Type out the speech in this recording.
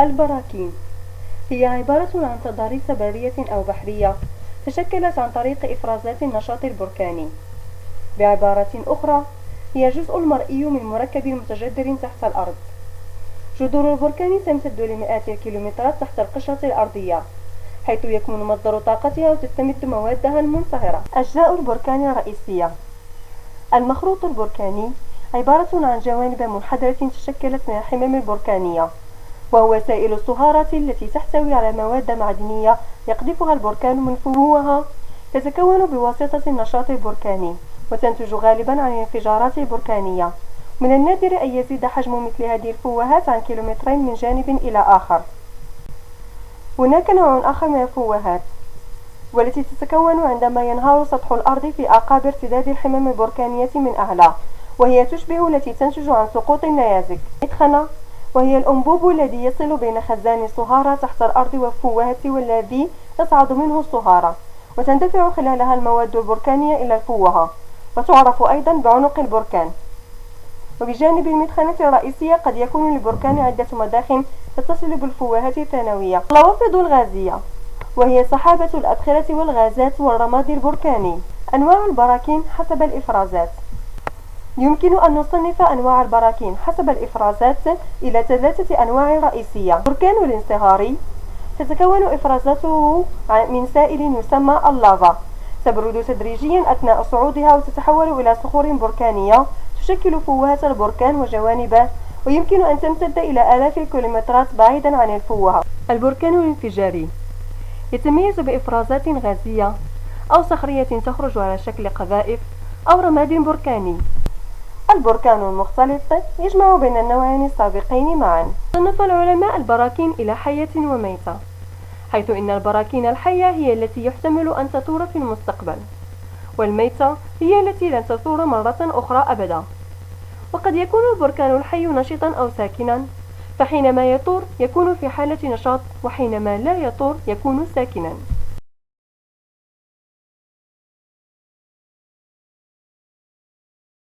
البراكين هي عبارة عن تضاريس برية أو بحرية تشكلت عن طريق إفرازات النشاط البركاني. بعبارة أخرى، هي جزء مرئي من مركب متجذر تحت الأرض. جذور البركان تمتد لمئات الكيلومترات تحت القشرة الأرضية، حيث يكمن مصدر طاقتها وتستمد موادها المنصهرة. أجزاء البركان الرئيسية: المخروط البركاني عبارة عن جوانب منحدرة تشكلت من الحمم البركانية، وهو سائل الصهارة التي تحتوي على مواد معدنية يقذفها البركان من فوهة، تتكون بواسطة النشاط البركاني وتنتج غالبا عن الانفجارات البركانية. من النادر أن يزيد حجم مثل هذه الفوهات عن كيلومترين من جانب إلى آخر. هناك نوع آخر من الفوهات، والتي تتكون عندما ينهار سطح الأرض في أعقاب ارتداد الحمم البركانية من أعلى، وهي تشبه التي تنتج عن سقوط النيازك. مدخنة، وهي الأنبوب الذي يصل بين خزان الصهارة تحت الأرض والفوهة والذي تصعد منه الصهارة، وتندفع خلالها المواد البركانية إلى الفوهة، وتعرف أيضا بعنق البركان. وبجانب المدخنة الرئيسية قد يكون للبركان عدة مداخن تتصل بالفوهة الثانوية. الروافد الغازية، وهي سحابة الأدخنة والغازات والرماد البركاني. أنواع البراكين حسب الإفرازات: يمكن أن نصنف أنواع البراكين حسب الإفرازات إلى 3 أنواع رئيسية. البركان الانصهاري، تتكون إفرازاته من سائل يسمى اللافا، تبرد تدريجيا أثناء صعودها وتتحول إلى صخور بركانية تشكل فوهة البركان وجوانبه، ويمكن أن تمتد إلى آلاف الكيلومترات بعيدا عن الفوهة. البركان الانفجاري يتميز بإفرازات غازية أو صخرية تخرج على شكل قذائف أو رماد بركاني. البركان المختلط يجمع بين النوعين السابقين معا. صنف العلماء البراكين إلى حية وميتة، حيث إن البراكين الحية هي التي يحتمل أن تثور في المستقبل، والميتة هي التي لن تثور مرة أخرى أبدا. وقد يكون البركان الحي نشطا أو ساكنا، فحينما يثور يكون في حالة نشاط، وحينما لا يثور يكون ساكنا.